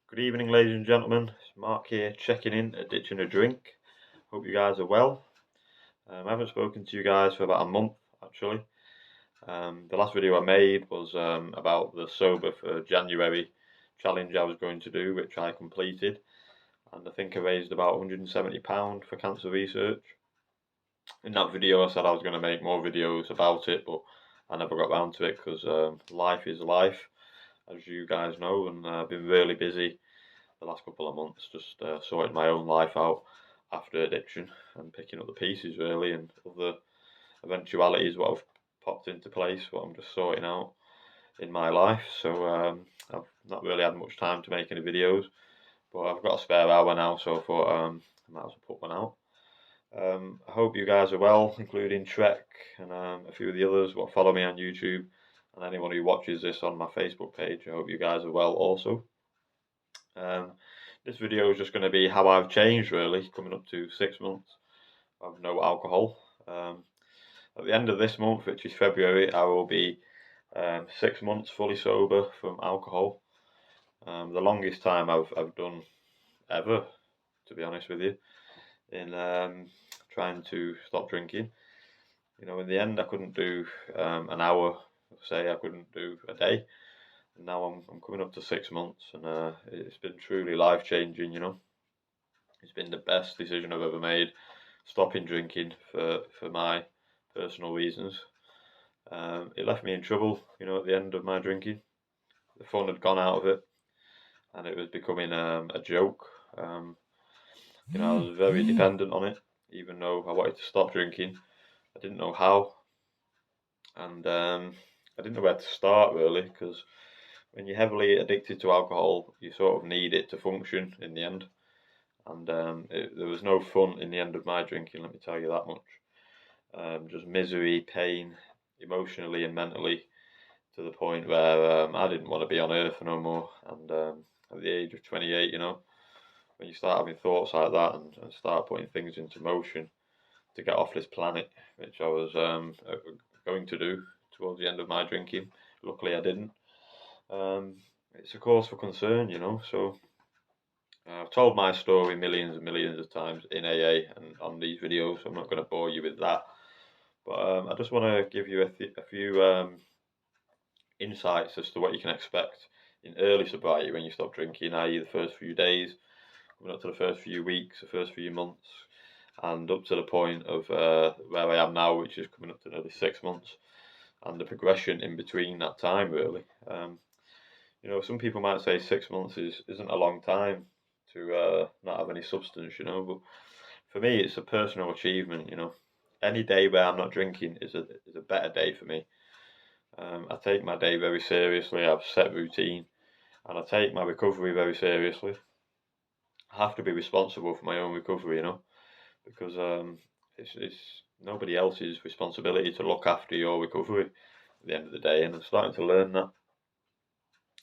Good evening, ladies and gentlemen. It's Mark here, checking in at Ditching a Drink. Hope you guys are well. I haven't spoken to you guys for about a month, actually. The last video I made was about the Sober for January challenge I was going to do, which I completed. And I think I raised about £170 for cancer research. In that video, I said I was going to make more videos about it, but I never got round to it because life is life, as you guys know, and I've been really busy the last couple of months, just sorting my own life out after addiction and picking up the pieces really, and other eventualities what have popped into place, what I'm just sorting out in my life. So I've not really had much time to make any videos, but I've got a spare hour now, so I thought I might as well put one out. I hope you guys are well, including Trek and a few of the others what follow me on YouTube, and anyone who watches this on my Facebook page. I hope you guys are well also. This video is just going to be how I've changed really, coming up to 6 months of no alcohol. At the end of this month, which is February, I will be 6 months fully sober from alcohol. The longest time I've done ever, to be honest with you, in trying to stop drinking. You know, in the end, I couldn't do an hour, say I couldn't do a day. And now I'm coming up to 6 months, and it's been truly life changing. You know, it's been the best decision I've ever made, stopping drinking for my personal reasons. It left me in trouble, you know, at the end of my drinking. The fun had gone out of it, and it was becoming a joke. You know, I was very dependent on it, even though I wanted to stop drinking. I didn't know how, and I didn't know where to start really, because when you're heavily addicted to alcohol, you sort of need it to function in the end. And there was no fun in the end of my drinking, let me tell you that much. Just misery, pain, emotionally and mentally, to the point where I didn't want to be on earth no more. And at the age of 28, you know, when you start having thoughts like that and start putting things into motion to get off this planet, which I was going to do towards the end of my drinking, luckily I didn't. It's a cause for concern, you know, so I've told my story millions and millions of times in AA and on these videos, so I'm not going to bore you with that. But I just want to give you a few insights as to what you can expect in early sobriety when you stop drinking, i.e. the first few days, coming up to the first few weeks, the first few months, and up to the point of where I am now, which is coming up to nearly 6 months, and the progression in between that time, really. You know, some people might say 6 months isn't a long time to not have any substance, you know, but for me, it's a personal achievement, you know. Any day where I'm not drinking is a better day for me. I take my day very seriously, I have set routine, and I take my recovery very seriously. I have to be responsible for my own recovery, you know, because it's nobody else's responsibility to look after your recovery at the end of the day, and I'm starting to learn that.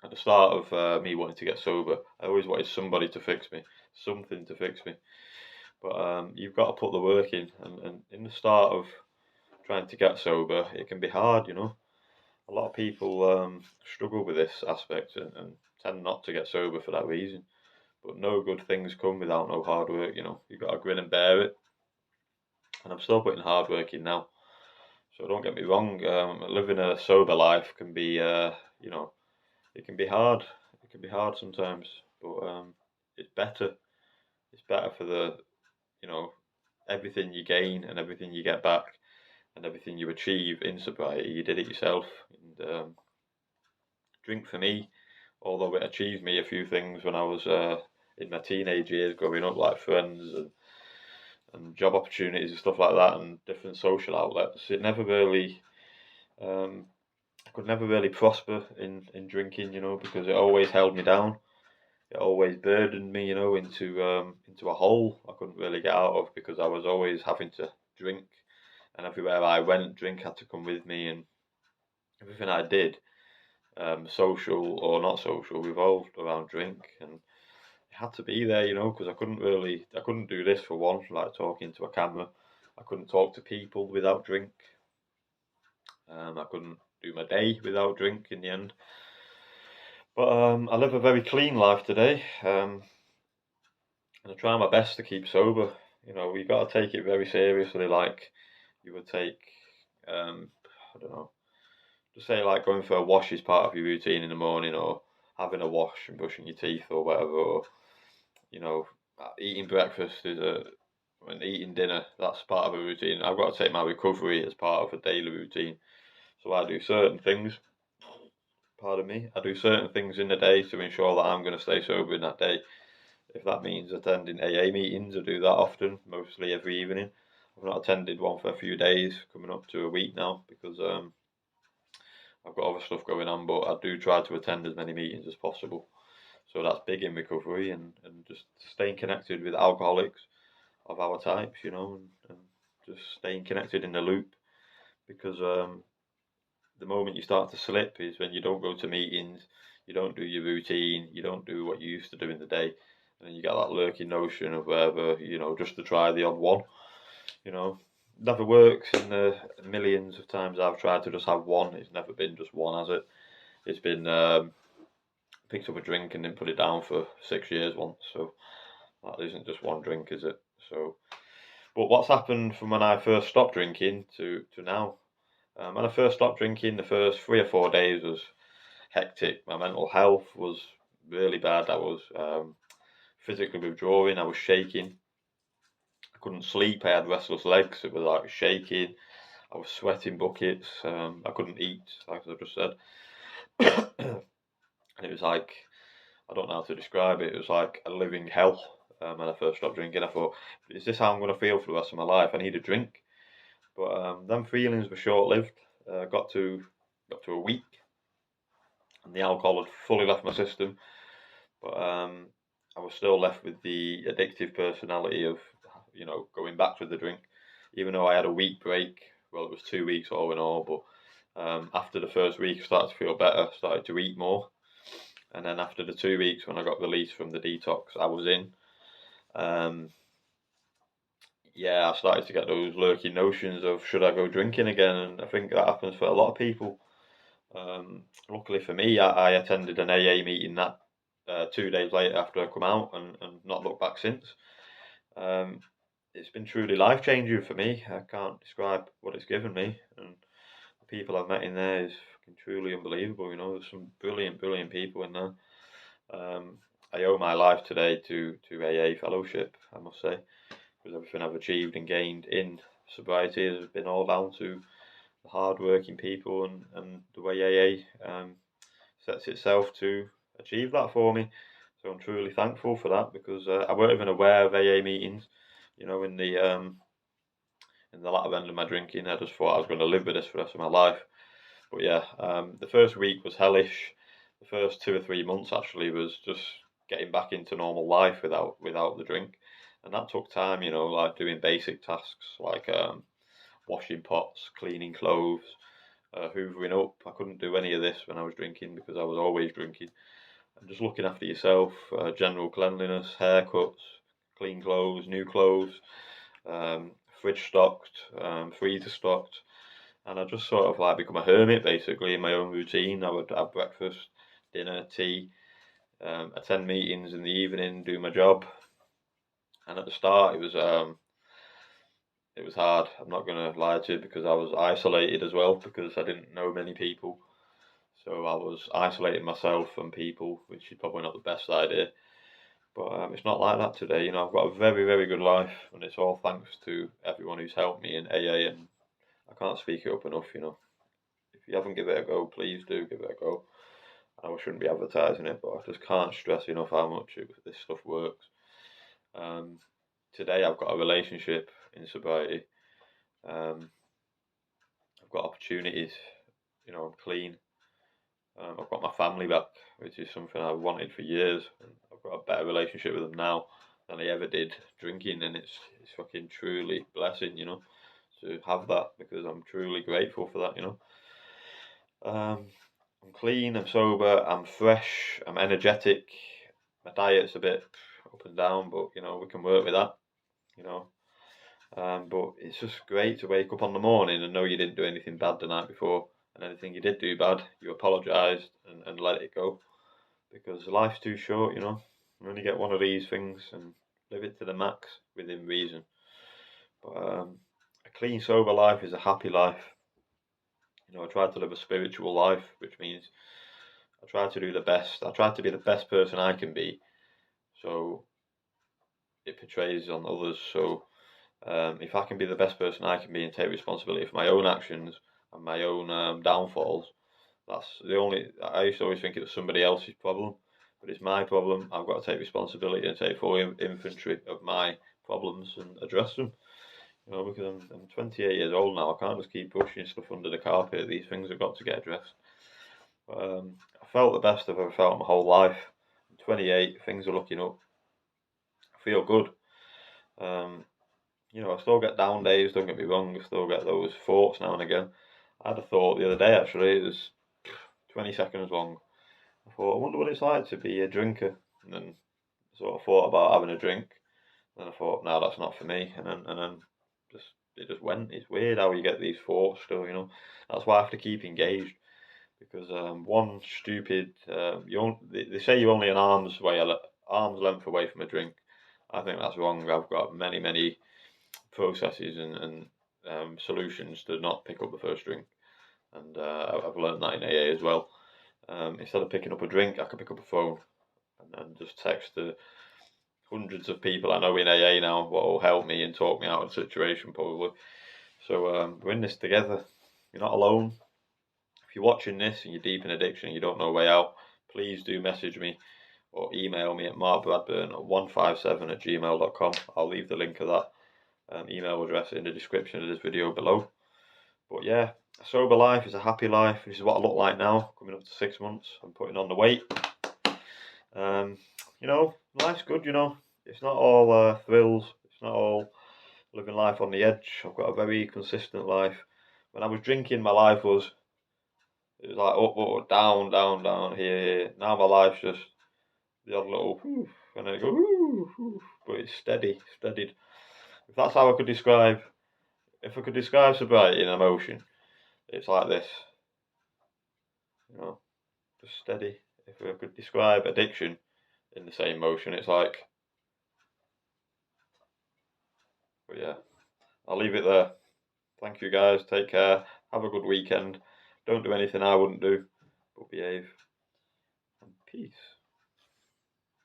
At the start of me wanting to get sober, I always wanted somebody to fix me, something to fix me. But you've got to put the work in, and in the start of trying to get sober, it can be hard, you know. A lot of people struggle with this aspect and tend not to get sober for that reason. But no good things come without no hard work, you know. You've got to grin and bear it. And I'm still putting hard work in now. So don't get me wrong, living a sober life can be, you know, it can be hard. It can be hard sometimes, but it's better. It's better for the, you know, everything you gain and everything you get back and everything you achieve in sobriety. You did it yourself. And drink for me, although it achieved me a few things when I was in my teenage years, growing up, like friends and job opportunities and stuff like that, and different social outlets. It never really, I could never really prosper in drinking, you know, because it always held me down. It always burdened me, you know, into a hole I couldn't really get out of because I was always having to drink, and everywhere I went, drink had to come with me, and everything I did, social or not social, revolved around drink, and it had to be there, you know, because I couldn't do this for one, like talking to a camera. I couldn't talk to people without drink. I couldn't do my day without drink in the end. But I live a very clean life today, and I try my best to keep sober. You know, you got to take it very seriously, like you would take, I don't know, just say like going for a wash is part of your routine in the morning, or having a wash and brushing your teeth or whatever, or you know, eating breakfast is a and eating dinner. That's part of a routine. I've got to take my recovery as part of a daily routine. So I do certain things. Pardon me. I do certain things in the day to ensure that I'm going to stay sober in that day. If that means attending AA meetings, I do that often, mostly every evening. I've not attended one for a few days, coming up to a week now, because I've got other stuff going on, but I do try to attend as many meetings as possible. So that's big in recovery and just staying connected with alcoholics of our types, and just staying connected in the loop because the moment you start to slip is when you don't go to meetings, you don't do your routine, you don't do what you used to do in the day, and then you get that lurking notion of whether, just to try the odd one, you know. Never works in the millions of times I've tried to just have one. It's never been just one, has it? It's been picked up a drink and then put it down for 6 years once, so that isn't just one drink, is it? So, but what's happened from when I first stopped drinking to now? When I first stopped drinking, the first 3 or 4 days was hectic. My mental health was really bad. I was physically withdrawing. I was shaking. I couldn't sleep. I had restless legs. It was like shaking. I was sweating buckets. I couldn't eat, like I just said. And it was like, I don't know how to describe it. It was like a living hell when I first stopped drinking. I thought, is this how I'm going to feel for the rest of my life? I need a drink. But them feelings were short lived. Got to a week, and the alcohol had fully left my system. But I was still left with the addictive personality of, going back to the drink. Even though I had a week break, well, it was 2 weeks all in all. But after the first week, I started to feel better, started to eat more. And then after the 2 weeks, when I got released from the detox I was in, um, yeah, I started to get those lurking notions of should I go drinking again, and I think that happens for a lot of people. Luckily for me, I attended an AA meeting that 2 days later after I come out, and not looked back since. Um, it's been truly life changing for me. I can't describe what it's given me, and the people I've met in there is fucking truly unbelievable. There's some brilliant, brilliant people in there. I owe my life today to AA fellowship, I must say, because everything I've achieved and gained in sobriety has been all down to the hard-working people and the way AA sets itself to achieve that for me. So I'm truly thankful for that because I weren't even aware of AA meetings. In the latter end of my drinking, I just thought I was going to live with this for the rest of my life. But yeah, the first week was hellish. The first 2 or 3 months actually was just getting back into normal life without the drink, and that took time. Like doing basic tasks like washing pots, cleaning clothes, hoovering up. I couldn't do any of this when I was drinking because I was always drinking. And just looking after yourself, general cleanliness, haircuts, clean clothes, new clothes, fridge stocked, freezer stocked. And I just sort of like become a hermit basically in my own routine. I would have breakfast, dinner, tea, attend meetings in the evening, do my job. And at the start, it was hard. I'm not going to lie to you because I was isolated as well because I didn't know many people. So I was isolating myself from people, which is probably not the best idea. But it's not like that today. I've got a very, very good life, and it's all thanks to everyone who's helped me in AA, and I can't speak it up enough. If you haven't given it a go, please do give it a go. I shouldn't be advertising it, but I just can't stress enough how much this stuff works. Today I've got a relationship in sobriety. I've got opportunities. I'm clean. I've got my family back, which is something I've wanted for years. And I've got a better relationship with them now than I ever did drinking, and it's fucking truly blessing, to have that because I'm truly grateful for that, I'm clean, I'm sober, I'm fresh, I'm energetic. My diet's a bit up and down, but we can work with that, you know. But it's just great to wake up on the morning and know you didn't do anything bad the night before, and anything you did do bad, you apologised and let it go. because life's too short, you know. You only get one of these things, and live it to the max within reason. But a clean, sober life is a happy life. You know, I try to live a spiritual life, which means I try to do the best. I try to be the best person I can be, so it portrays on others. So if I can be the best person I can be and take responsibility for my own actions and my own downfalls, that's the only. I used to always think it was somebody else's problem, but it's my problem. I've got to take responsibility and take full inventory of my problems and address them. You know, because I'm 28 years old now. I can't just keep pushing stuff under the carpet. These things have got to get addressed. I felt the best I've ever felt my whole life. I'm 28, things are looking up. I feel good. Um, you know, I still get down days, don't get me wrong. I still get those thoughts now and again. I had a thought the other day, actually. It was 20 seconds long. I thought, I wonder what it's like to be a drinker. And then sort of thought about having a drink. And I thought, no, that's not for me. And then just it just went. It's weird how you get these thoughts still, you know. That's why I have to keep engaged. Because one stupid, they say you're only an arm's length away from a drink. I think that's wrong. I've got many processes and solutions to not pick up the first drink, and I've learned that in AA as well. Instead of picking up a drink, I can pick up a phone and just text the hundreds of people I know in AA now what will help me and talk me out of the situation probably. So we're in this together. You're not alone. If you're watching this and you're deep in addiction and you don't know a way out, please do message me or email me at markbradburn157@gmail.com. I'll leave the link of that email address in the description of this video below. But yeah, a sober life is a happy life. This is what I look like now, coming up to 6 months. I'm putting on the weight. You know, life's good, you know. It's not all thrills. It's not all living life on the edge. I've got a very consistent life. When I was drinking, my life was, it was like up, down, down, down, here. Now my life's just the odd little whew, and then it goes whoo, whoo, but it's steadied. If that's how I could describe, if I could describe sobriety in emotion, it's like this, you know, just steady. If I could describe addiction in the same motion, it's like, but yeah, I'll leave it there. Thank you guys, take care, have a good weekend. Don't do anything I wouldn't do, but behave, and peace.